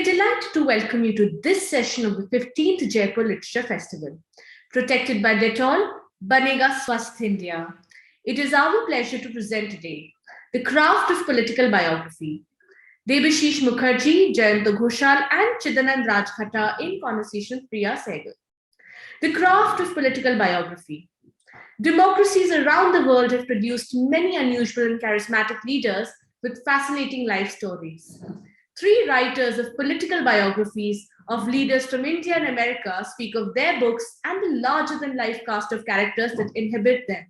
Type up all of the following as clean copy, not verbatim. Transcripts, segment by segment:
delighted to welcome you to this session of the 15th Jaipur Literature Festival, protected by Dettol, Banega Swasth India. It is our pleasure to present today The Craft of Political Biography. Debashish Mukerji, Jayanta Ghoshal, and Chidanand Rajghatta in conversation with Priya Sahgal. The Craft of Political Biography. Democracies around the world have produced many unusual and charismatic leaders with fascinating life stories. Three writers of political biographies of leaders from India and America speak of their books and the larger-than-life cast of characters that inhabit them.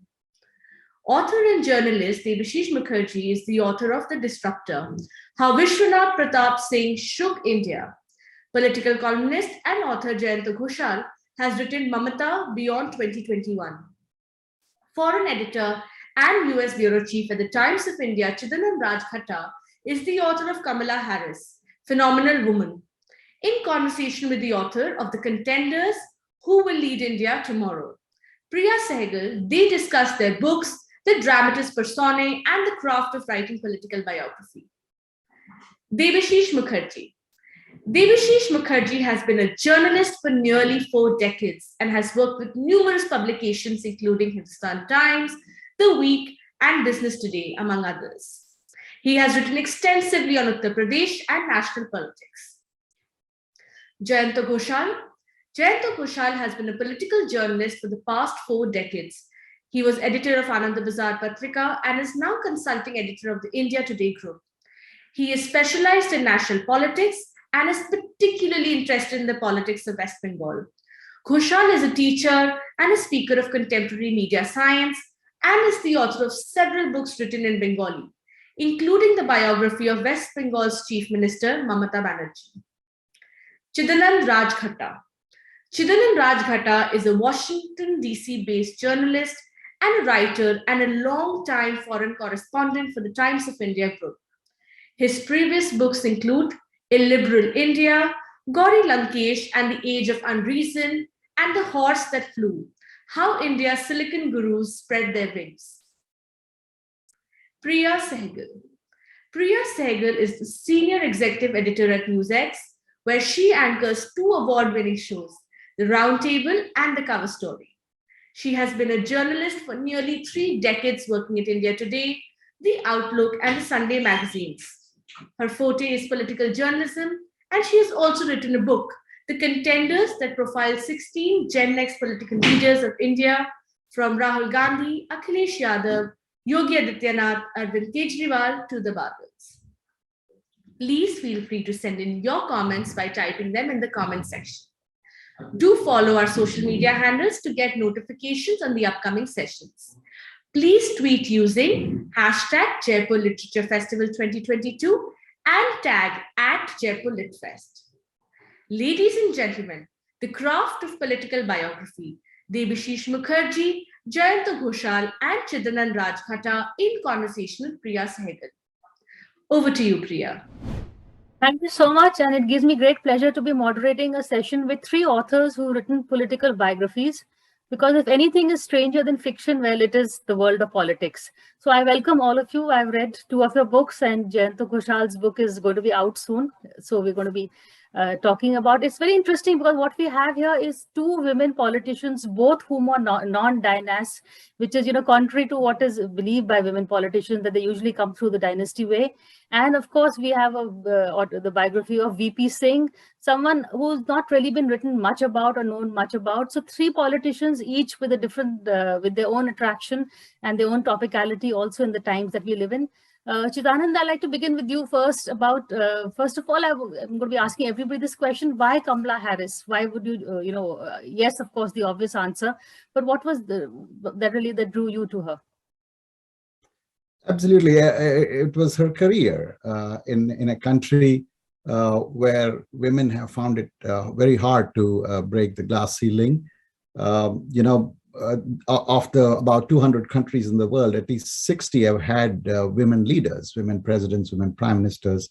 Author and journalist Debashish Mukerji is the author of The Disruptor, How Vishwanath Pratap Singh Shook India. Political columnist and author Jayanta Ghoshal has written Mamata Beyond 2021. Foreign editor and US Bureau Chief at the Times of India, Chidanand Rajghatta, is the author of Kamala Harris, Phenomenal Woman. In conversation with the author of The Contenders, Who Will Lead India Tomorrow, Priya Sahgal, they discuss their books, the dramatis personae, and the craft of writing political biography. Debashish Mukerji. Debashish Mukerji has been a journalist for nearly 4 decades and has worked with numerous publications including Hindustan Times, The Week, and Business Today, among others. He has written extensively on Uttar Pradesh and national politics. Jayanta Ghoshal. Jayanta Ghoshal has been a political journalist for the past 4 decades. He was editor of Anand Bazar Patrika and is now consulting editor of the India Today group. He is specialized in national politics and is particularly interested in the politics of West Bengal. Ghoshal is a teacher and a speaker of contemporary media science and is the author of several books written in Bengali, including the biography of West Bengal's Chief Minister, Mamata Banerjee. Chidanand Rajghatta. Chidanand Rajghatta is a Washington, D.C.-based journalist and a writer and a long-time foreign correspondent for the Times of India group. His previous books include Illiberal India, Gauri Lankesh and the Age of Unreason, and The Horse That Flew, How India's Silicon Gurus Spread Their Wings. Priya Sahgal. Priya Sahgal is the senior executive editor at NewsX, where she anchors 2 award-winning shows, The Roundtable and The Cover Story. She has been a journalist for nearly 3 decades working at India Today, The Outlook, and the Sunday magazines. Her forte is political journalism, and she has also written a book, The Contenders, that profiles 16 Gen X political leaders of India, from Rahul Gandhi, Akhilesh Yadav, Yogi Adityanath, Arvind Kejriwal to the Badals. Please feel free to send in your comments by typing them in the comment section. Do follow our social media handles to get notifications on the upcoming sessions. Please tweet using hashtag Jaipur Literature Festival 2022 and tag @JaipurLitFest. Ladies and gentlemen, the craft of political biography, Debashish Mukerji, Jayanta Ghoshal, and Chidanand Rajghatta in conversation with Priya Sahgal. Over to you, Priya. Thank you so much, and it gives me great pleasure to be moderating a session with 3 authors who've written political biographies, because if anything is stranger than fiction, well, it is the world of politics. So I welcome all of you. I've read 2 of your books, and Jayanta Ghoshal's book is going to be out soon. So we're going to be talking about. It's very interesting because what we have here is 2 women politicians, both whom are non-dynasts, which is, contrary to what is believed by women politicians, that they usually come through the dynasty way. And of course, we have the biography of VP Singh, someone who's not really been written much about or known much about. So 3 politicians, each with a different, with their own attraction and their own topicality also in the times that we live in. Chidanand, I'd like to begin with you first about, first of all, I'm going to be asking everybody this question: why Kamala Harris? Why would you, yes, of course, the obvious answer, but what was that drew you to her? Absolutely. It was her career in a country where women have found it very hard to break the glass ceiling. Of the about 200 countries in the world, at least 60 have had women leaders, women presidents, women prime ministers,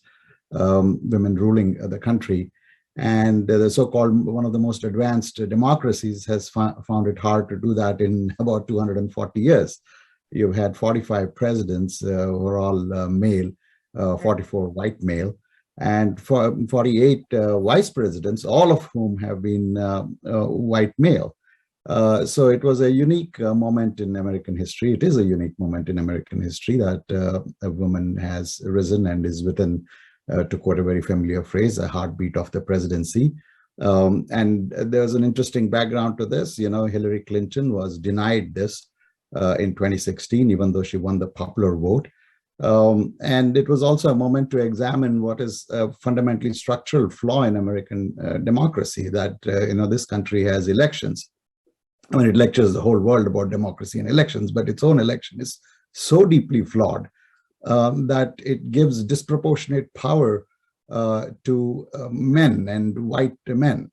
women ruling the country. And the so-called one of the most advanced democracies has found it hard to do that in about 240 years. You've had 45 presidents who are all male, 44 white male. and for 48 vice presidents, all of whom have been white male. So it was a unique moment in American history. It is a unique moment in American history that a woman has risen and is within, to quote a very familiar phrase, a heartbeat of the presidency. And there's an interesting background to this. You know, Hillary Clinton was denied this in 2016, even though she won the popular vote. And it was also a moment to examine what is a fundamentally structural flaw in American democracy, that, you know, this country has elections. I mean, it lectures the whole world about democracy and elections, but its own election is so deeply flawed that it gives disproportionate power to men and white men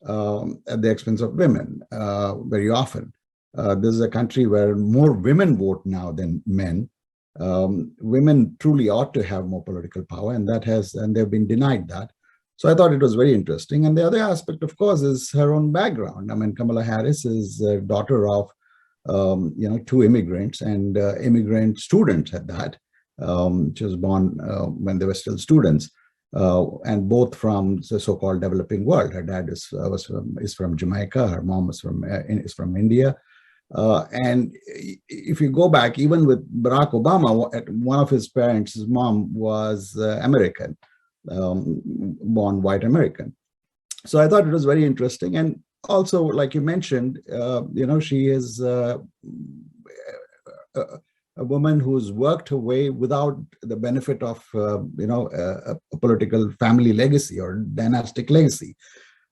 at the expense of women very often. This is a country where more women vote now than men. Women truly ought to have more political power, and they've been denied that. So I thought it was very interesting. And the other aspect, of course, is her own background. I mean, Kamala Harris is a daughter of, you know, two immigrants and immigrant students at that. She was born when they were still students, and both from the so-called developing world. Her dad is from Jamaica. Her mom is from India. And if you go back, even with Barack Obama, one of his parents, his mom was American. Born white American. So I thought it was very interesting. And also, like you mentioned, you know, she is a woman who's worked her way without the benefit of, you know, a political family legacy or dynastic legacy.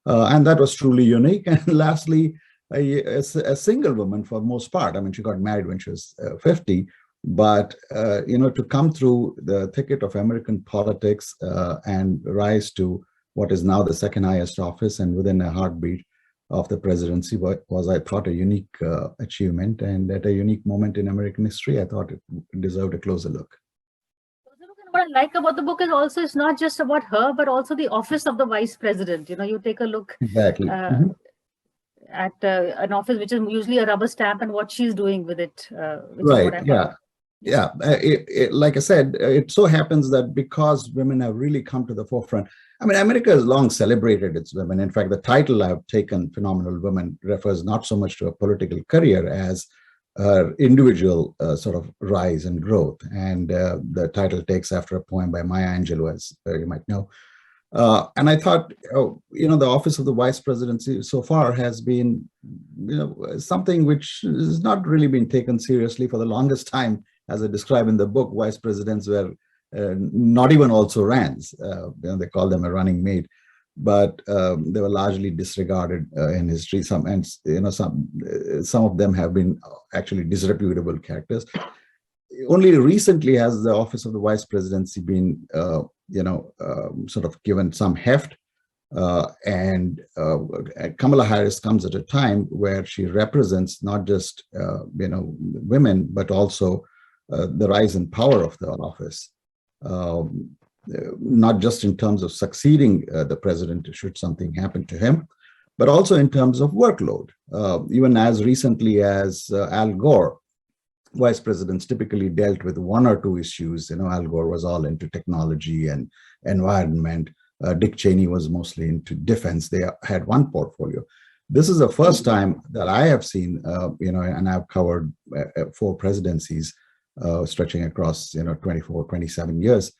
And that was truly unique. And lastly, a single woman for the most part. I mean, she got married when she was 50. But, you know, to come through the thicket of American politics and rise to what is now the second highest office and within a heartbeat of the presidency was, I thought, a unique achievement. And at a unique moment in American history, I thought it deserved a closer look. What I like about the book is also it's not just about her, but also the office of the vice president. You know, you take a look Exactly. at an office which is usually a rubber stamp and what she's doing with it. Right. Yeah. Yeah, like I said, it so happens that because women have really come to the forefront. I mean, America has long celebrated its women. In fact, the title I've taken, Phenomenal Women, refers not so much to a political career as her individual sort of rise and growth. And the title takes after a poem by Maya Angelou, as you might know. And I thought, you know, the office of the vice presidency so far has been, you know, something which has not really been taken seriously for the longest time. As I describe in the book, vice presidents were not even also rans. You know, they call them a running mate, but they were largely disregarded in history. Some of them have been actually disreputable characters. Only recently has the office of the vice presidency been, sort of given some heft. And Kamala Harris comes at a time where she represents not just, women, but also the rise in power of the office, not just in terms of succeeding the president should something happen to him, but also in terms of workload. Even as recently as Al Gore, vice presidents typically dealt with one or two issues. You know, Al Gore was all into technology and environment. Dick Cheney was mostly into defense. They had one portfolio. This is the first time that I have seen, and I've covered 4 presidencies stretching across, 24, 27 years.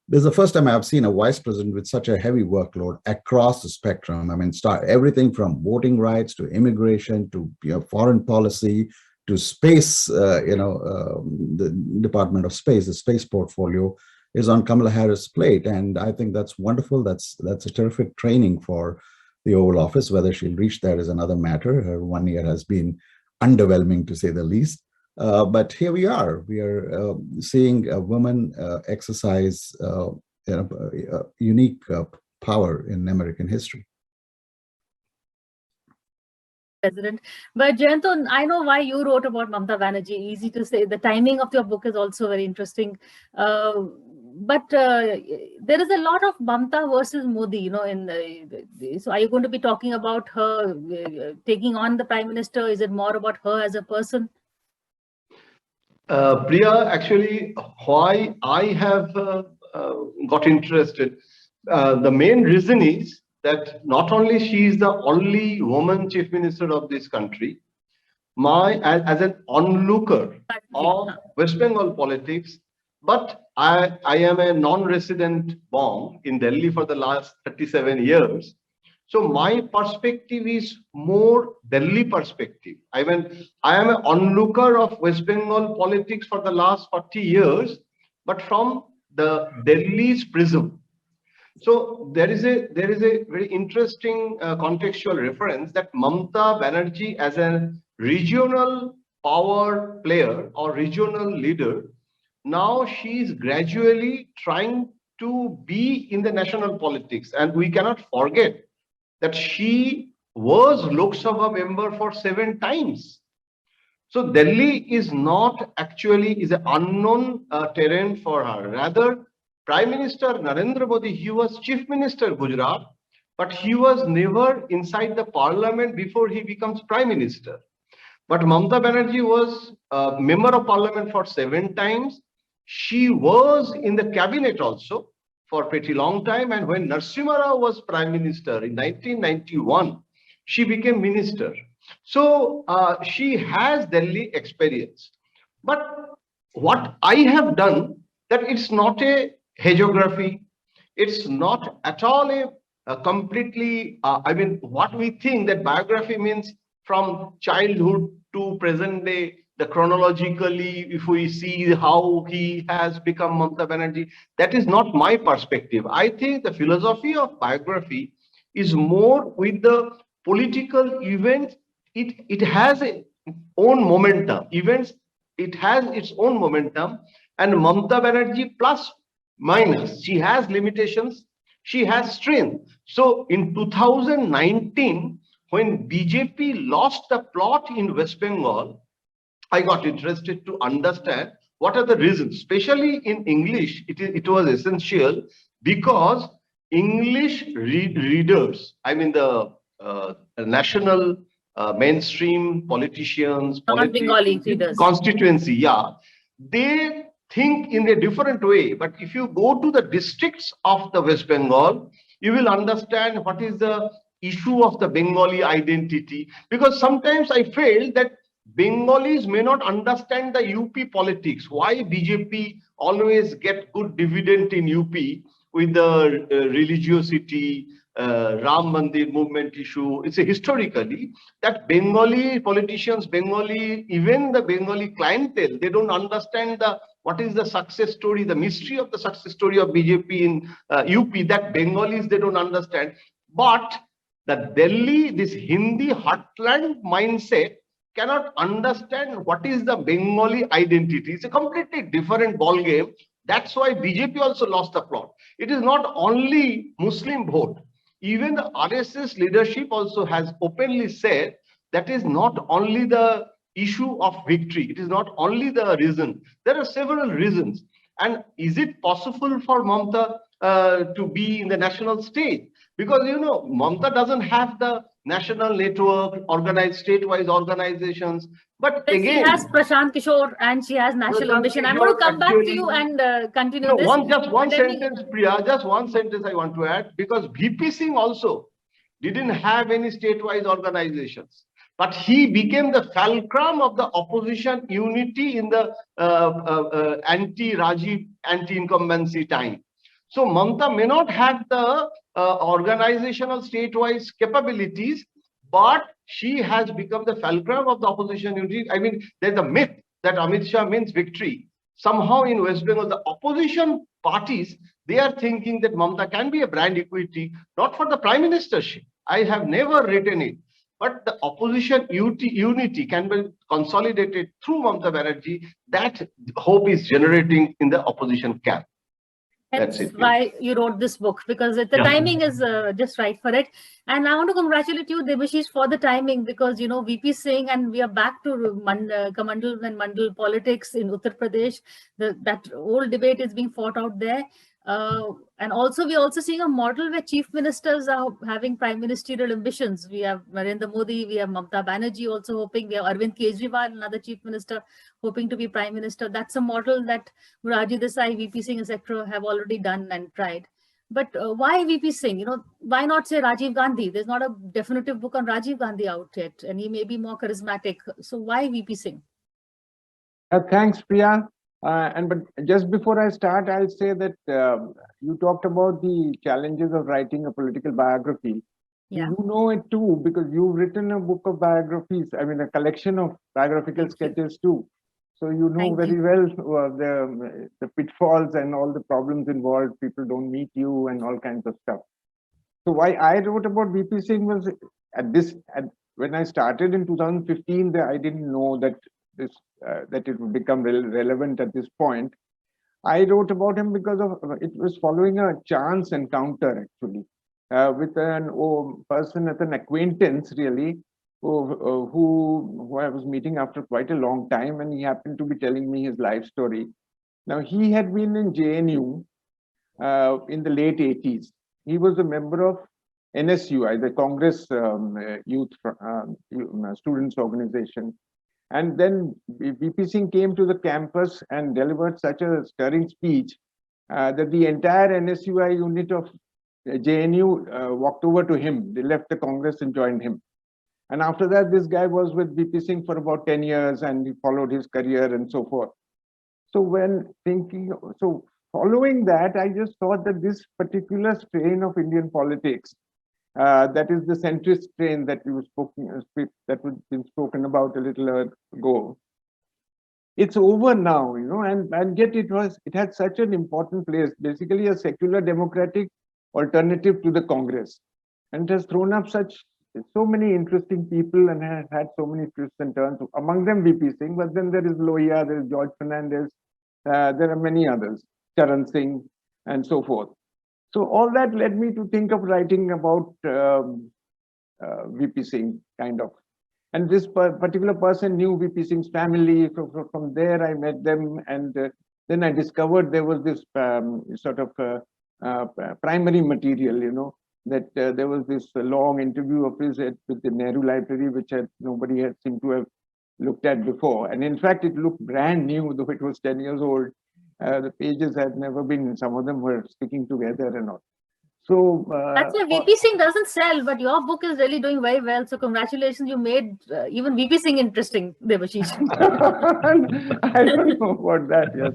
This is the first time I've seen a vice president with such a heavy workload across the spectrum. I mean, everything from voting rights to immigration to foreign policy to space. The Department of Space, the space portfolio, is on Kamala Harris' plate, and I think that's wonderful. That's a terrific training for the Oval Office. Whether she'll reach there is another matter. Her 1 year has been underwhelming, to say the least. But here we are. We are seeing a woman exercise unique power in American history. President. But Jayanta, I know why you wrote about Mamata Banerjee. Easy to say. The timing of your book is also very interesting. But there is a lot of Mamata versus Modi, so are you going to be talking about her taking on the prime minister? Is it more about her as a person? Priya, actually, why I have got interested The main reason is that not only she is the only woman chief minister of this country, as an onlooker of West Bengal politics, but I am a non-resident born in Delhi for the last 37 years. So my perspective is more Delhi perspective. I mean, I am an onlooker of West Bengal politics for the last 40 years, but from the Delhi's prism. So there is a very interesting contextual reference that Mamata Banerjee, as a regional power player or regional leader, now she is gradually trying to be in the national politics, and we cannot forget that she was Lok Sabha member for 7 times. So Delhi is not actually is an unknown terrain for her. Rather, Prime Minister Narendra Modi, he was Chief Minister Gujarat, but he was never inside the parliament before he becomes Prime Minister. But Mamata Banerjee was a member of parliament for 7 times. She was in the cabinet also for a pretty long time. And when Narasimha Rao was Prime Minister in 1991, she became minister. So she has Delhi experience. But what I have done, that it's not a hagiography. It's not at all a completely, I mean, what we think that biography means from childhood to present day, the chronologically, if we see how he has become Mamata Banerjee, that is not my perspective. I think the philosophy of biography is more with the political events. It has its own momentum. Events, it has its own momentum, and Mamata Banerjee plus minus, she has limitations, she has strength. So in 2019, when BJP lost the plot in West Bengal, I got interested to understand what are the reasons. Especially in English, it was essential because English readers, I mean the national mainstream politicians, Bengali readers, constituency, yeah, they think in a different way. But if you go to the districts of the West Bengal, you will understand what is the issue of the Bengali identity. Because sometimes I feel that Bengalis may not understand the UP politics. Why BJP always get good dividend in UP with the religiosity, Ram Mandir movement issue. It's a historically that Bengali politicians, even the Bengali clientele, they don't understand what is the success story, the mystery of the success story of BJP in UP, that Bengalis, they don't understand. But the Delhi, this Hindi heartland mindset cannot understand what is the Bengali identity. It's a completely different ball game. That's why BJP also lost the plot. It is not only Muslim vote. Even the RSS leadership also has openly said that is not only the issue of victory. It is not only the reason. There are several reasons. And is it possible for Mamata to be in the national stage? Because, you know, Mamata doesn't have the national network, organized state-wise organizations. But again, she has Prashant Kishore and she has national ambition. I'm going to come back to you and continue this. Just one sentence, Priya, just one sentence I want to add, because VP Singh also didn't have any state-wise organizations, but he became the fulcrum of the opposition unity in the anti-Rajiv, anti-incumbency time. So Mamata may not have the organizational state-wise capabilities, but she has become the fulcrum of the opposition unity. I mean, there's a myth that Amit Shah means victory. Somehow in West Bengal, the opposition parties, they are thinking that Mamata can be a brand equity, not for the prime ministership. I have never written it, but the opposition unity can be consolidated through Mamata Banerjee. That hope is generating in the opposition camp. That's why you wrote this book, because the timing is just right for it. And I want to congratulate you, Debashish, for the timing, because, you know, VP Singh, and we are back to Kamandal and Mandal politics in Uttar Pradesh. That old debate is being fought out there. And also, we're also seeing a model where chief ministers are having prime ministerial ambitions. We have Narendra Modi, we have Mamata Banerjee also hoping, we have Arvind Kejriwal, another chief minister, hoping to be prime minister. That's a model that Murarji Desai, VP Singh, etc. have already done and tried. But why VP Singh? Why not say Rajiv Gandhi? There's not a definitive book on Rajiv Gandhi out yet, and he may be more charismatic. So why VP Singh? Thanks, Priya. But just before I start, I'll say that you talked about the challenges of writing a political biography. Yeah. You know it too, because you've written a book of biographies, I mean, a collection of biographical sketches too. So you know very well the pitfalls and all the problems involved. People don't meet you and all kinds of stuff. So why I wrote about VP Singh was when I started in 2015, I didn't know that it would become relevant at this point. I wrote about him because it was following a chance encounter actually with an person, as an acquaintance really, who I was meeting after quite a long time, and he happened to be telling me his life story. Now he had been in JNU in the late 80s. He was a member of NSUI, the Congress Youth Students Organization. And then VP Singh came to the campus and delivered such a stirring speech that the entire NSUI unit of JNU walked over to him. They left the Congress and joined him. And after that, this guy was with VP Singh for about 10 years and he followed his career and so forth. So following that, I just thought that this particular strain of Indian politics, that is the centrist strain that was been spoken about a little ago. It's over now, and yet it had such an important place, basically a secular democratic alternative to the Congress, and it has thrown up so many interesting people and has had so many twists and turns. Among them, VP Singh, but then there is Lohia, there is George Fernandez, there are many others, Charan Singh, and so forth. So all that led me to think of writing about VP Singh, kind of. And this particular person knew VP Singh's family. So from there, I met them. And then I discovered there was this sort of primary material, that there was this long interview of his with the Nehru Library, which nobody had seemed to have looked at before. And in fact, it looked brand new, though it was 10 years old. The pages had never been, some of them were sticking together and all. So that's why VP Singh doesn't sell, but your book is really doing very well. So congratulations, you made even VP Singh interesting, Debashish. I don't know about that. Yeah,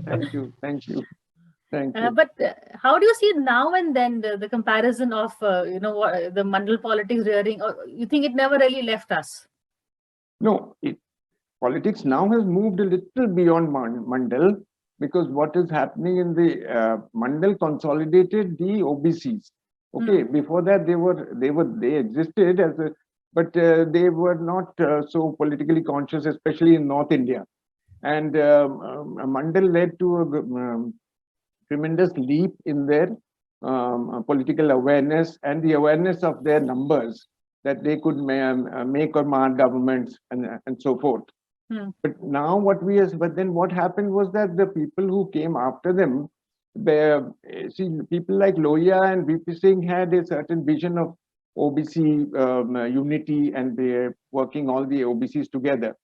thank you. But how do you see now and then the comparison of the Mandal politics rearing? Or you think it never really left us? No, politics now has moved a little beyond Mandal, because what is happening in the Mandal consolidated the OBCs. Okay, before that they existed but they were not so politically conscious, especially in North India. And Mandal led to a tremendous leap in their political awareness and the awareness of their numbers, that they could make or mar governments and so forth. But now but then what happened was that the people who came after them, people like Lohia and VP Singh had a certain vision of OBC unity, and they're working all the OBCs together.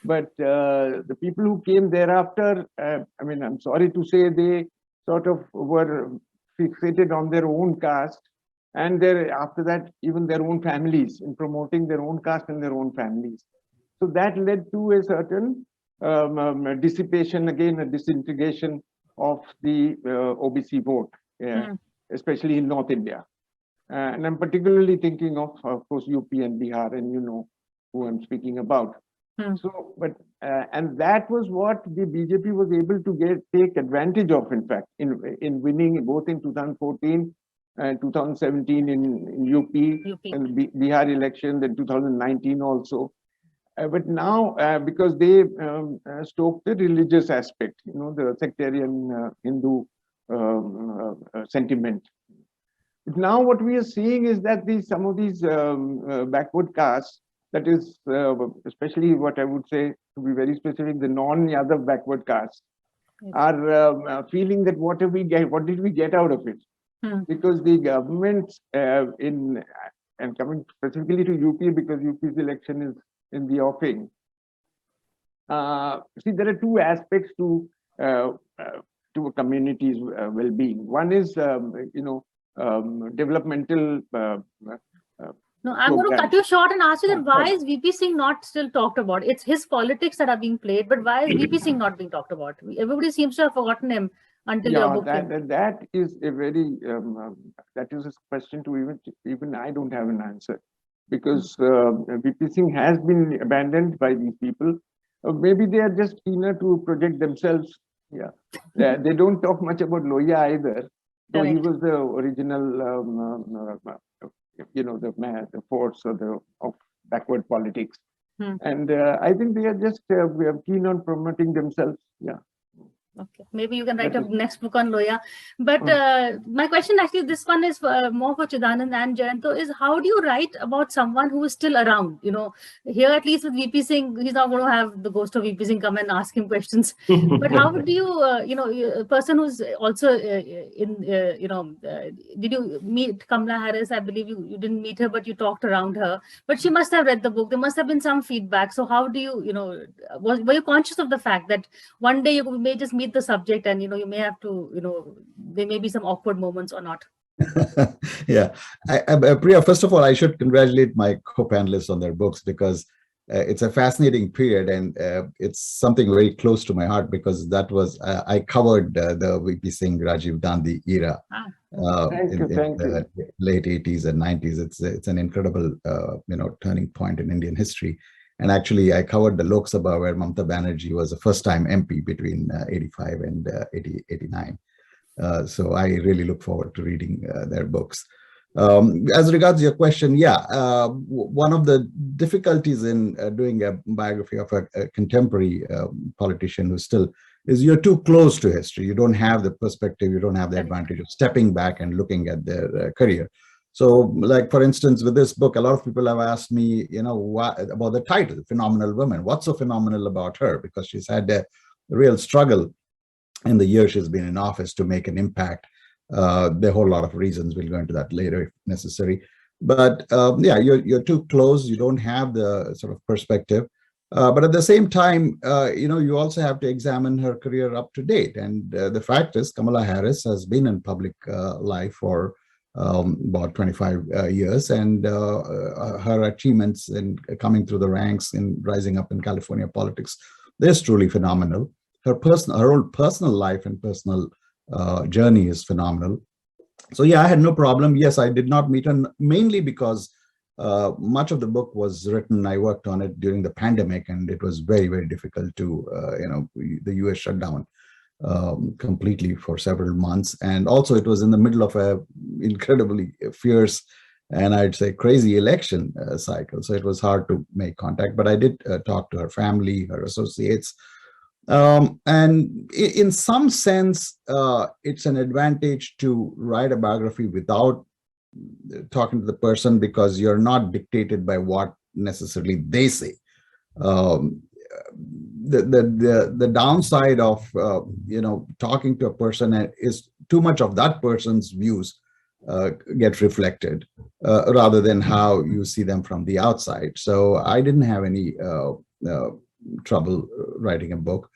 But the people who came thereafter, I'm sorry to say, they sort of were fixated on their own caste, and after that, even their own families, in promoting their own caste and their own families. So that led to a certain dissipation, again, a disintegration of the OBC vote, especially in North India. And I'm particularly thinking of course, UP and Bihar, and you know who I'm speaking about. So, and that was what the BJP was able to take advantage of, in fact, in winning both in 2014 and 2017 in UP. And Bihar election, then 2019 also. But now, because they stoked the religious aspect, the sectarian Hindu sentiment. Now, what we are seeing is that some of these backward castes, that is, especially what I would say, to be very specific, the non-Yadav backward castes, are feeling that what did we get out of it? Because the government, and coming specifically to UP, because UP's election is in the offing. See, there are two aspects to a community's well-being. One is, developmental No, I'm going to cut programs. you short and ask you that why Sorry. is VP Singh not still talked about? It's his politics that are being played, but why is VP Singh not being talked about? Everybody seems to have forgotten him until your book came. that is a very that is a question to even I don't have an answer, because VP Singh has been abandoned by these people. Maybe they are just keener to project themselves. Yeah, they don't talk much about Loya either, though he was the original the force of backward politics. And I think they are just we are keen on promoting themselves. Yeah. Okay, maybe you can write a next book on Loya. But my question, actually, this one is more for Chidanand and Jayanta, is how do you write about someone who is still around? Here at least with VP Singh, he's not going to have the ghost of VP Singh come and ask him questions. But how do you, a person who's also did you meet Kamala Harris? I believe you didn't meet her, but you talked around her. But she must have read the book. There must have been some feedback. So how do you, were you conscious of the fact that one day you may just meet the subject and you may have to there may be some awkward moments or not? Yeah, Priya, first of all, I should congratulate my co-panelists on their books, because it's a fascinating period, and it's something very close to my heart, because that was I covered the VP Singh Rajiv Gandhi era in the late 80s and 90s. It's an incredible turning point in Indian history. And actually, I covered the Lok Sabha, where Mamata Banerjee was a first-time MP between 85 and 89. So I really look forward to reading their books. As regards your question, one of the difficulties in doing a biography of a contemporary politician who still is you're too close to history. You don't have the perspective, you don't have the advantage of stepping back and looking at their career. So, like, for instance, with this book, a lot of people have asked me, about the title, Phenomenal Woman. What's so phenomenal about her? Because she's had a real struggle in the years she's been in office to make an impact. There are a whole lot of reasons. We'll go into that later if necessary. But you're too close. You don't have the sort of perspective. But at the same time, you also have to examine her career up to date. And the fact is, Kamala Harris has been in public life for about 25 years, and her achievements in coming through the ranks and rising up in California politics is truly phenomenal. Her own personal life and personal journey is phenomenal. So I had no problem. Yes, I did not meet her, mainly because much of the book was written. I worked on it during the pandemic, and it was very, very difficult to, the US shut down completely for several months. And also it was in the middle of a incredibly fierce and I'd say crazy election cycle. So it was hard to make contact, but I did talk to her family, her associates. And in some sense, it's an advantage to write a biography without talking to the person, because you're not dictated by what necessarily they say. The downside of talking to a person is too much of that person's views get reflected rather than how you see them from the outside. So I didn't have any trouble writing a book,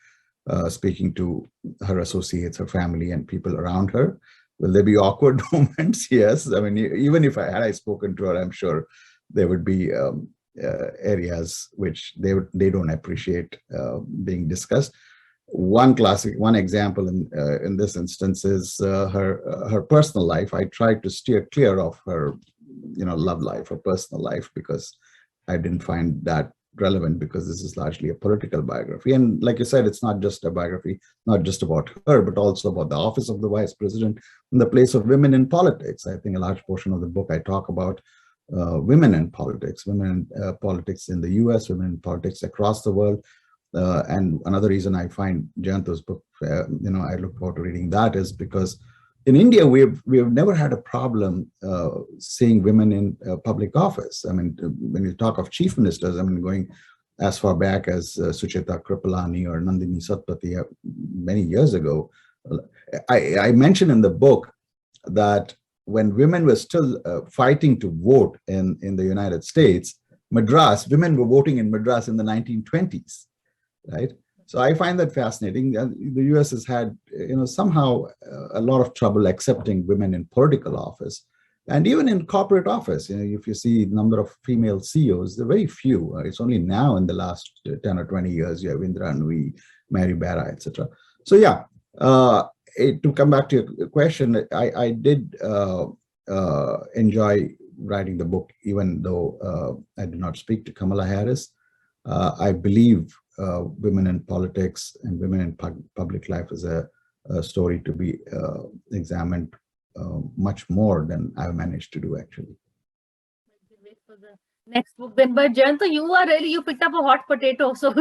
speaking to her associates, her family, and people around her. Will there be awkward moments? Yes. I mean, even if I spoken to her, I'm sure there would be areas which they don't appreciate being discussed. One example in this instance is her personal life. I tried to steer clear of her love life or personal life, because I didn't find that relevant, because this is largely a political biography. And like you said, it's not just a biography, not just about her, but also about the office of the vice president and the place of women in politics. I think a large portion of the book I talk about women in politics, women in politics in the US, women in politics across the world. And another reason I find Jayanta's book, I look forward to reading that, is because in India, we've never had a problem seeing women in public office. I mean, when you talk of chief ministers, I mean, going as far back as Sucheta Kripalani or Nandini Satpathy many years ago. I mentioned in the book that when women were still fighting to vote in the United States, women were voting in Madras in the 1920s, right? So I find that fascinating. The US has had, somehow a lot of trouble accepting women in political office and even in corporate office. If you see the number of female CEOs, there are very few. It's only now in the last 10 or 20 years, you have Indra Nui, Mary Barra, etc. So yeah, to come back to your question, I did enjoy writing the book, even though I did not speak to Kamala Harris. I believe women in politics and women in public life is a story to be examined much more than I've managed to do, actually. Wait for the next book then. But Jayanta, you picked up a hot potato. So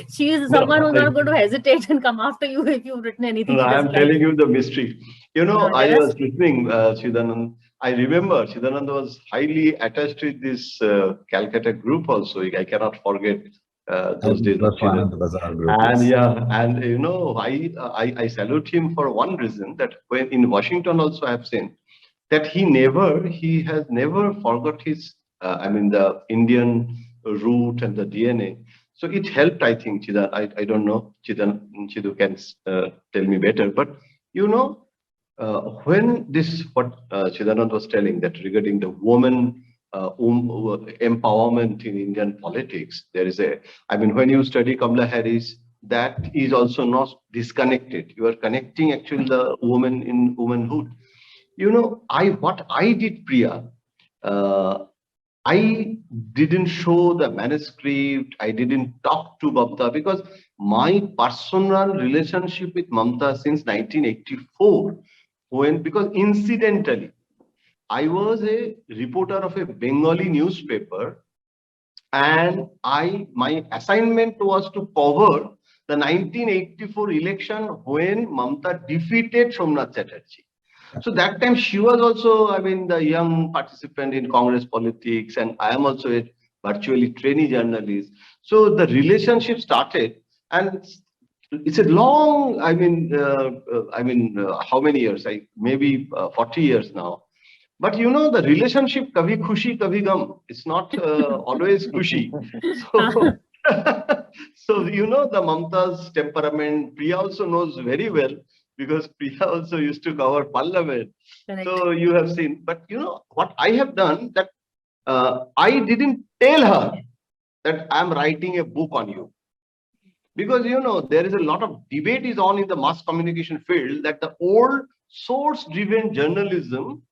she is someone who's not going to hesitate and come after you if you've written anything. No, I'm telling you the mystery. I was listening, Chidanand. I remember Chidanand was highly attached to this Calcutta group also. I cannot forget those days. And yeah, and I salute him for one reason, that when in Washington also I have seen that he has never forgot his, the Indian root and the DNA. So it helped, I think, Chidan. I don't know, Chidu can tell me better. But when what Chidanand was telling, that regarding the woman empowerment in Indian politics, there is when you study Kamala Harris, that is also not disconnected. You are connecting actually the woman in womanhood. What I did, Priya, I didn't show the manuscript. I didn't talk to Mamata because my personal relationship with Mamata since 1984, because incidentally, I was a reporter of a Bengali newspaper, and my assignment was to cover the 1984 election when Mamata defeated Somnath Chatterjee. So that time she was also, the young participant in Congress politics, and I am also a virtually trainee journalist. So the relationship started, and it's a long, how many years? Maybe 40 years now. But the relationship, kabhi khushi, kabhi gum. It's not always khushi. So, so the Mamata's temperament, Priya also knows very well, because Priya also used to cover Parliament. Correct. So you have seen. But what I have done, that I didn't tell her that I'm writing a book on you. Because there is a lot of debate is on in the mass communication field, that the old source-driven journalism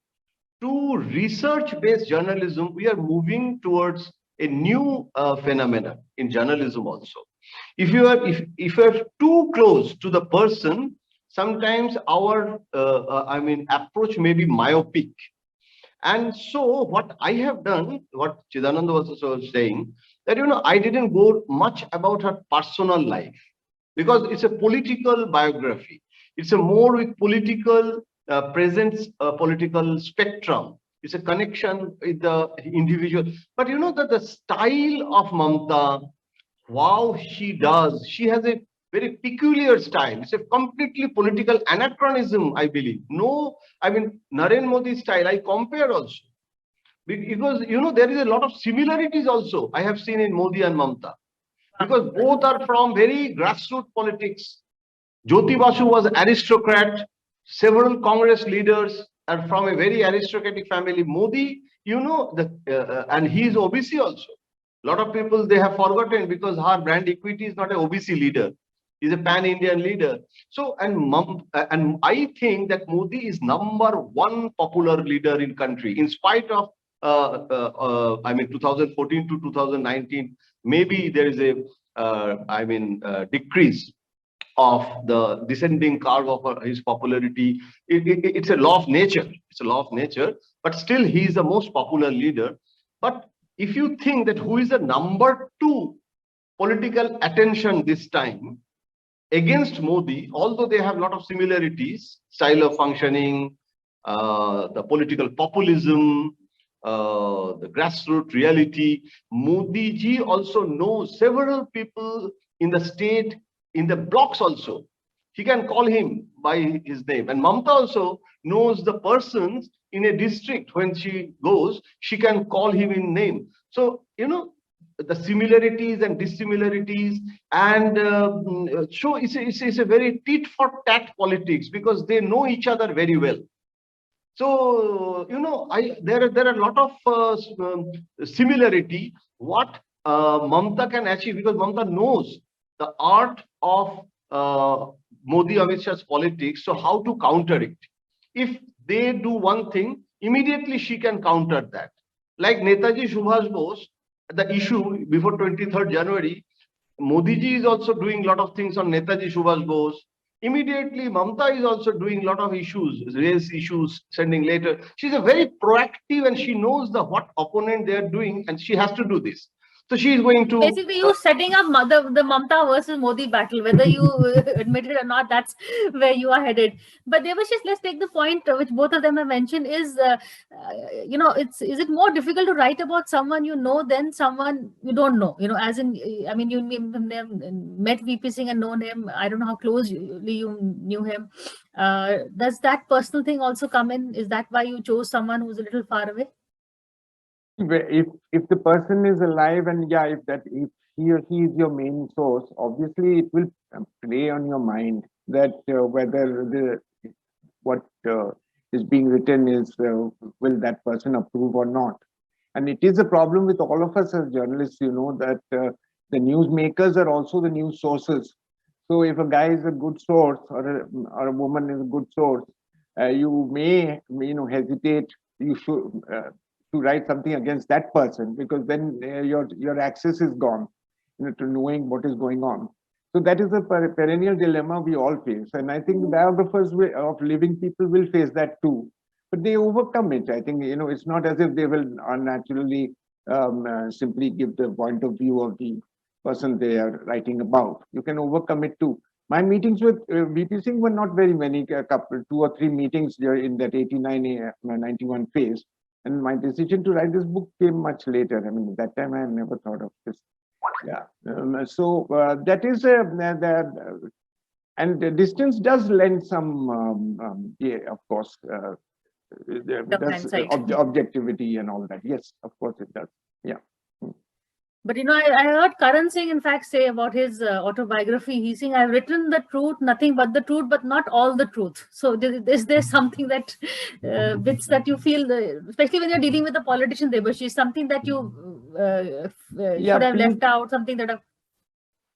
to research-based journalism, we are moving towards a new phenomenon in journalism also. If you are too close to the person, sometimes our approach may be myopic. And so what I have done, what Chidanand was also saying, that I didn't go much about her personal life, because it's a political biography. It's a more with political presence, political spectrum. It's a connection with the individual. But that the style of Mamata, wow, she has a very peculiar style. It's a completely political anachronism, I believe. No, Narendra Modi style, I compare also. Because, there is a lot of similarities also I have seen in Modi and Mamata. Because both are from very grassroots politics. Jyoti Basu was aristocrat. Several Congress leaders are from a very aristocratic family. Modi, and he is OBC also. A lot of people, they have forgotten, because her brand equity is not an OBC leader. He's a pan-Indian leader. So, and I think that Modi is #1 popular leader in country, in spite of 2014 to 2019. Maybe there is a decrease of the descending curve of his popularity. It's a law of nature. It's a law of nature. But still, he is the most popular leader. But if you think that who is the #2 political attention this time against Modi, although they have a lot of similarities, style of functioning, the political populism, the grassroots reality, Modi ji also knows several people in the state, in the blocks also. He can call him by his name. And Mamata also knows the persons in a district. When she goes, she can call him in name. So, the similarities and dissimilarities, and so it's a very tit for tat politics, because they know each other very well. So there are a lot of similarity what Mamata can achieve, because Mamata knows the art of Modi Amit Shah's politics. So how to counter it? If they do one thing, immediately she can counter that. Like Netaji Subhash Bose, the issue before 23rd January, Modi ji is also doing a lot of things on Netaji Subhash Bose. Immediately, Mamata is also doing a lot of issues, race issues, sending later. She's a very proactive, and she knows what opponent they are doing, and she has to do this. So she is going to basically you setting up the Mamata versus Modi battle, whether you admit it or not. That's where you are headed. But Debashish, let's take the point which both of them have mentioned is, is it more difficult to write about someone you know than someone you don't know? As in, I mean, you met VP Singh and known him. I don't know how closely you knew him. Does that personal thing also come in? Is that why you chose someone who's a little far away? If the person is alive, and if he or she is your main source, obviously it will play on your mind that whether what is being written is will that person approve or not. And it is a problem with all of us as journalists, that the newsmakers are also the news sources. So if a guy is a good source, or a woman is a good source, you may hesitate. You should to write something against that person, because then your access is gone to knowing what is going on. So that is a perennial dilemma we all face, and I think the biographers of living people will face that too, but they overcome it. I think it's not as if they will unnaturally simply give the point of view of the person they are writing about. You can overcome it too. My meetings with VP Singh were not very many, a couple, 2 or 3 meetings in that 89-91 phase. And my decision to write this book came much later. I mean, at that time, I had never thought of this. Yeah. So that is and the distance does lend some, of course, objectivity and all that. Yes, of course it does. Yeah. But I heard Karan Singh in fact say about his autobiography. He's saying, "I've written the truth, nothing but the truth, but not all the truth." So is there something that bits that you feel, especially when you're dealing with a politician, Debashish, something that you should have left out, something that?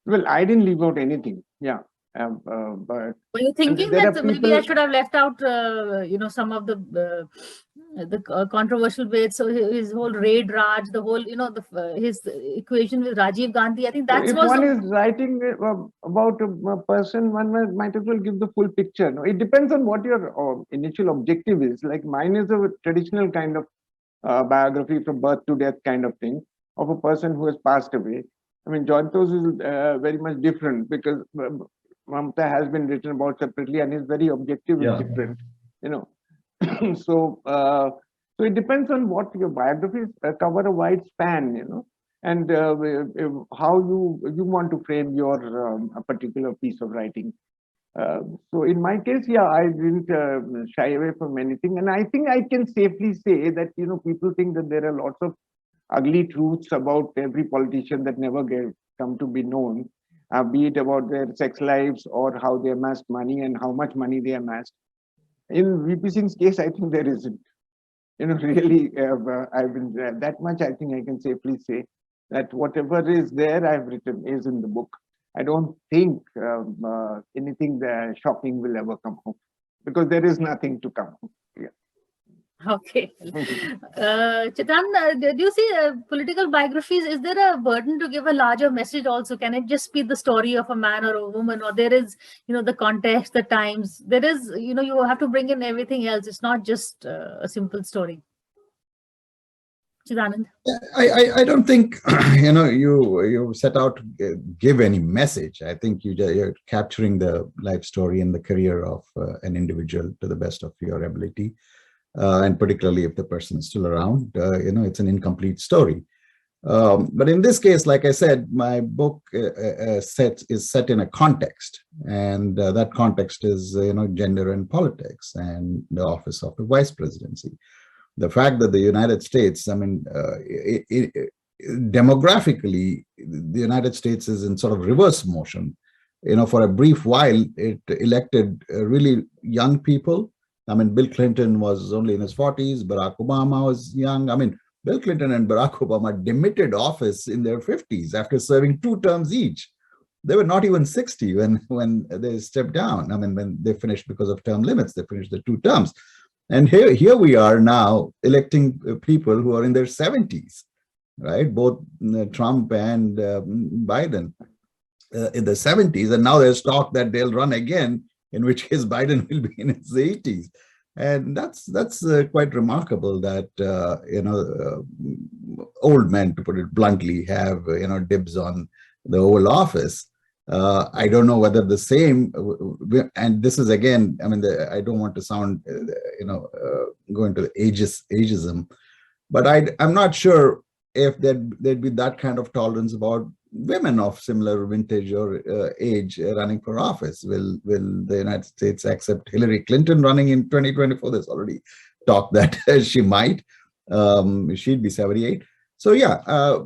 Well, I didn't leave out anything. Yeah. But were you thinking that maybe I should have left out, some of the controversial bits? So his whole raid Raj, the whole, his equation with Rajiv Gandhi. I think that's if one is writing about a person, one might as well give the full picture. No, it depends on what your initial objective is. Like mine is a traditional kind of biography from birth to death kind of thing of a person who has passed away. I mean, Jayanta's is very much different, because Mamata has been written about separately and is very objective and different, So it depends on what your biographies cover a wide span, and how you want to frame your a particular piece of writing. So in my case, I didn't shy away from anything, and I think I can safely say that people think that there are lots of ugly truths about every politician that never come to be known. Be it about their sex lives or how they amassed money and how much money they amassed. In VP Singh's case, I think there isn't. Really, I've been that much. I think I can safely say that whatever is there, I've written is in the book. I don't think anything shocking will ever come home, because there is nothing to come home. Yeah. Okay. Chidanand, do you see political biographies? Is there a burden to give a larger message also? Can it just be the story of a man or a woman, or there is, the context, the times? There is, you have to bring in everything else. It's not just a simple story. Chidanand? I don't think you set out to give any message. I think you're capturing the life story and the career of an individual to the best of your ability. And particularly if the person is still around, it's an incomplete story. But in this case, like I said, my book is set in a context, and that context is gender and politics and the office of the vice presidency. The fact that the United States, I mean, demographically, the United States is in sort of reverse motion. For a brief while, it elected really young people. I mean, Bill Clinton was only in his 40s. Barack Obama was young. I mean, Bill Clinton and Barack Obama demitted office in their 50s after serving 2 terms each. They were not even 60 when they stepped down. I mean, when they finished because of term limits, they finished the 2 terms. And here we are now electing people who are in their 70s, right? Both Trump and Biden in the 70s. And now there's talk that they'll run again, in which case Biden will be in his 80s. And that's quite remarkable that, old men, to put it bluntly, have, dibs on the Oval Office. I don't know whether the same, and this is again, I mean, I don't want to sound, go into ageism, but I'm not sure if there'd be that kind of tolerance about women of similar vintage or age running for office. Will the United States accept Hillary Clinton running in 2024? There's already talk that she might. She'd be 78. So yeah,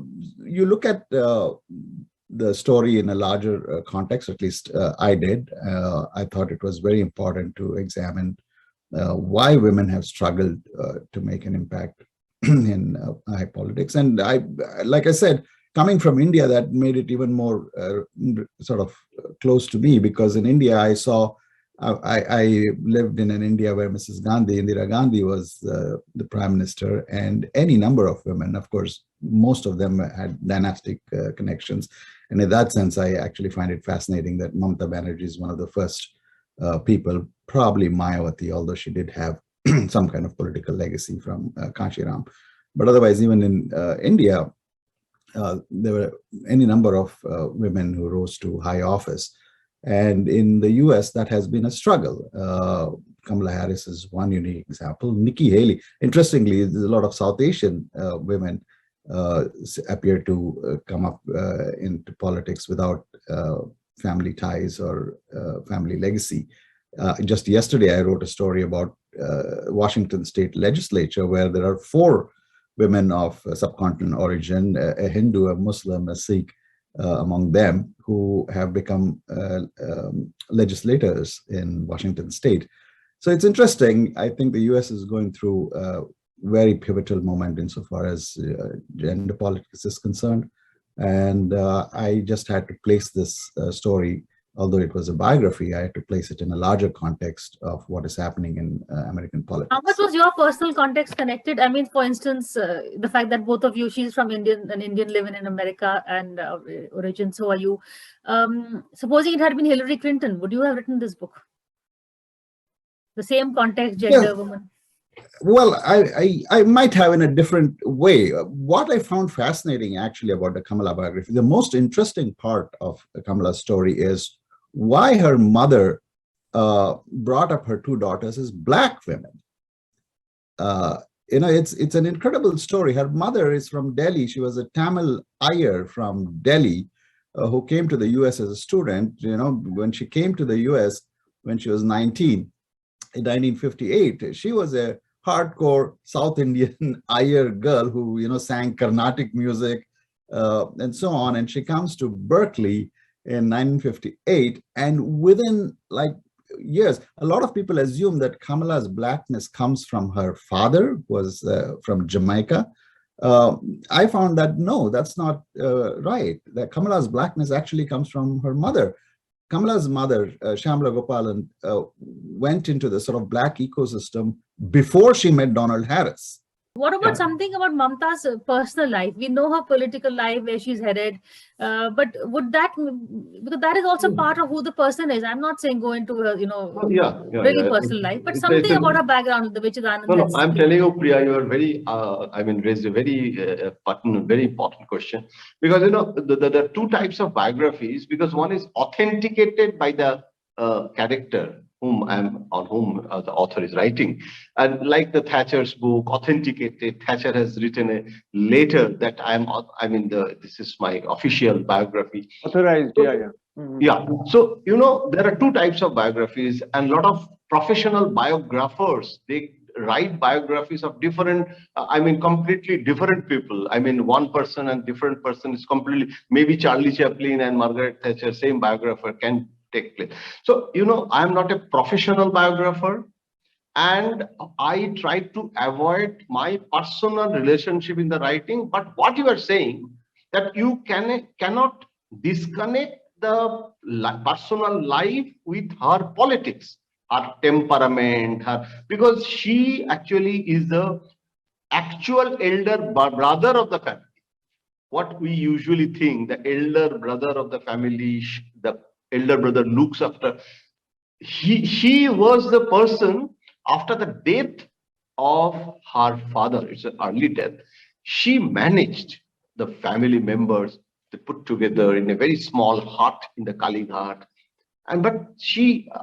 you look at the story in a larger context, at least I did. I thought it was very important to examine why women have struggled to make an impact in high politics. And like I said, coming from India, that made it even more sort of close to me, because in India, I saw, I lived in an India where Indira Gandhi was the prime minister, and any number of women, of course, most of them had dynastic connections. And in that sense, I actually find it fascinating that Mamata Banerjee is one of the first people, probably Mayawati, although she did have some kind of political legacy from Kashiram. But otherwise, even in India, there were any number of women who rose to high office. And in the US, that has been a struggle. Kamala Harris is one unique example. Nikki Haley, interestingly, there's a lot of South Asian women appear to come up into politics without family ties or family legacy. Just yesterday, I wrote a story about Washington State Legislature, where there are 4 women of subcontinent origin, a Hindu, a Muslim, a Sikh, among them, who have become legislators in Washington State. So it's interesting. I think the US is going through a very pivotal moment insofar as gender politics is concerned. And I just had to place this story, although it was a biography, I had to place it in a larger context of what is happening in American politics. How much was your personal context connected? I mean, for instance, the fact that both of you, she's from an Indian living in America and origin, so are you. Supposing it had been Hillary Clinton, would you have written this book? The same context, gender, woman. Well, I might have in a different way. What I found fascinating actually about the Kamala biography, the most interesting part of Kamala's story is why her mother brought up her 2 daughters as Black women. It's an incredible story. Her mother is from Delhi. She was a Tamil Iyer from Delhi who came to the US as a student. When she came to the US when she was 19 in 1958, she was a hardcore South Indian Iyer girl who, sang Carnatic music and so on. And she comes to Berkeley in 1958. And within years, a lot of people assume that Kamala's Blackness comes from her father, who was from Jamaica. I found that, no, that's not right. That Kamala's Blackness actually comes from her mother. Kamala's mother, Shyamala Gopalan, went into the sort of Black ecosystem before she met Donald Harris. What about something about Mamata's personal life? We know her political life, where she's headed, but would that, because that is also part of who the person is. I'm not saying go into her, really personal life, but something about her background, which is No, I'm telling you, Priya, you are very, raised a very very important question, because there are 2 types of biographies, because one is authenticated by the character on whom the author is writing, and like the Thatcher's book, authenticated. Thatcher has written a later that this is my official biography. Authorized, So, yeah. So there are 2 types of biographies, and a lot of professional biographers, they write biographies of different, completely different people. One person and different person is completely, maybe Charlie Chaplin and Margaret Thatcher, same biographer can take place. So, I'm not a professional biographer, and I try to avoid my personal relationship in the writing. But what you are saying, that you cannot disconnect the personal life with her politics, her temperament, because she actually is the actual elder brother of the family. What we usually think, the elder brother of the family, the elder brother looks after. She was the person after the death of her father. It's an early death. She managed the family members to put together in a very small hut in the Kalighat. But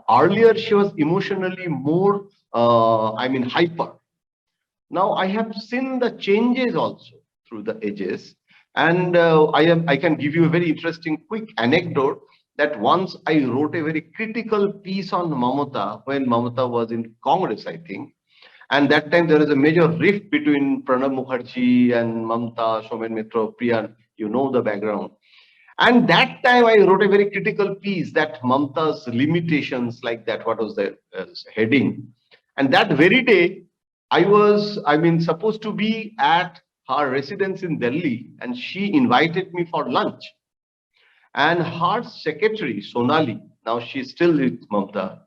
earlier she was emotionally more, hyper. Now I have seen the changes also through the ages, and I can give you a very interesting quick anecdote that once I wrote a very critical piece on Mamata when Mamata was in Congress, I think. And that time there is a major rift between Pranab Mukherjee and Mamata, Somen Mitra, Priya, you know the background. And that time I wrote a very critical piece that Mamata's limitations, like that, what was the heading. And that very day, I was, supposed to be at her residence in Delhi, and she invited me for lunch. And her secretary, Sonali, now she's still with Mamata,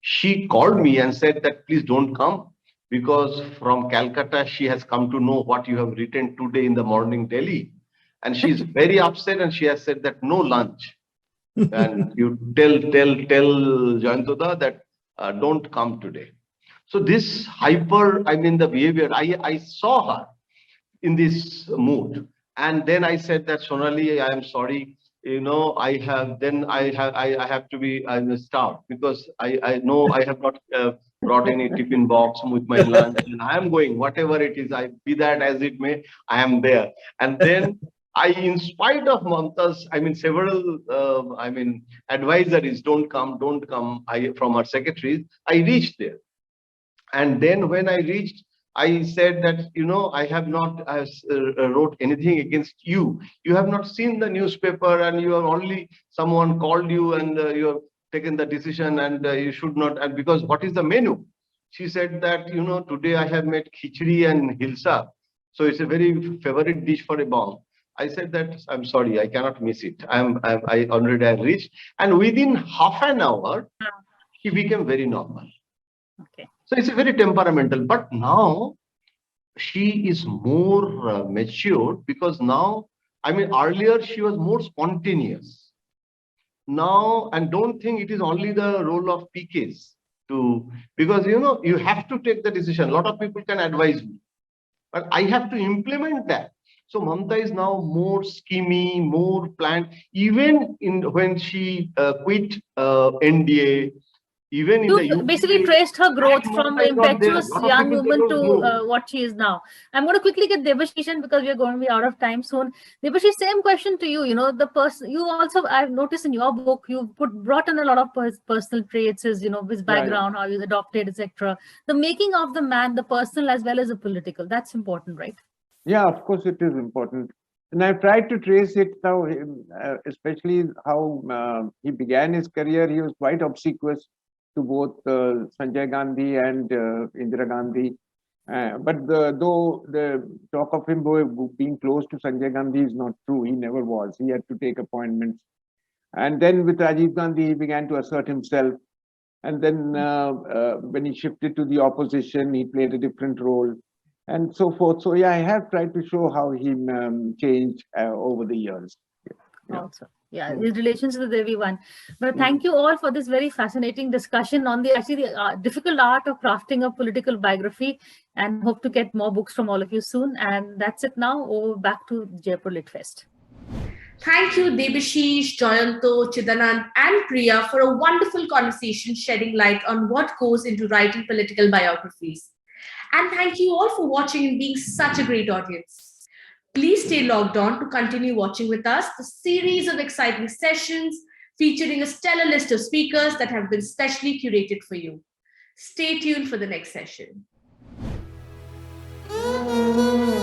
she called me and said that please don't come, because from Calcutta she has come to know what you have written today in the morning Delhi. And she's very upset, and she has said that no lunch. And you tell Jayanta that don't come today. So this hyper, the behavior, I saw her in this mood. And then I said that Sonali, I am sorry, I have to be, I'm starved, because I know I have not brought any tiffin box with my lunch, and I am going, whatever it is, be that as it may, I am there. And then in spite of Mamata's, several, advisories, don't come, from our secretaries, I reached there. And then when I reached, I said that, I have not wrote anything against you. You have not seen the newspaper, and you have only, someone called you, and you have taken the decision, and you should not, and because what is the menu? She said that, today I have made khichdi and hilsa. So it's a very favorite dish for a bomb. I said that, I'm sorry, I cannot miss it. I already reached. And within half an hour, she became very normal. Okay. So it's a very temperamental, but now she is more matured, because now, earlier she was more spontaneous. Now, and don't think it is only the role of PKs because, you have to take the decision. A lot of people can advise me, but I have to implement that. So Mamata is now more schemy, more planned, even when she quit NDA. Even in you basically traced her growth from impetuous young woman to what she is now. I'm going to quickly get Debashish because we are going to be out of time soon. Debashish, same question to you. The person you also, I've noticed in your book, you brought in a lot of personal traits, his background, how he's adopted, etc. The making of the man, the personal as well as the political. That's important, right? Yeah, of course it is important. And I've tried to trace it now, especially how he began his career. He was quite obsequious to both Sanjay Gandhi and Indira Gandhi. But though the talk of him being close to Sanjay Gandhi is not true, he never was. He had to take appointments. And then with Rajiv Gandhi, he began to assert himself. And then when he shifted to the opposition, he played a different role and so forth. So yeah, I have tried to show how he changed over the years. Yeah. Also. Yeah, his relations with everyone. But thank you all for this very fascinating discussion on the difficult art of crafting a political biography, and hope to get more books from all of you soon. And that's it now. Over back to Jaipur Lit Fest. Thank you, Debashish, Jayanta, Chidanand, and Priya for a wonderful conversation shedding light on what goes into writing political biographies. And thank you all for watching and being such a great audience. Please stay logged on to continue watching with us the series of exciting sessions featuring a stellar list of speakers that have been specially curated for you. Stay tuned for the next session. Om.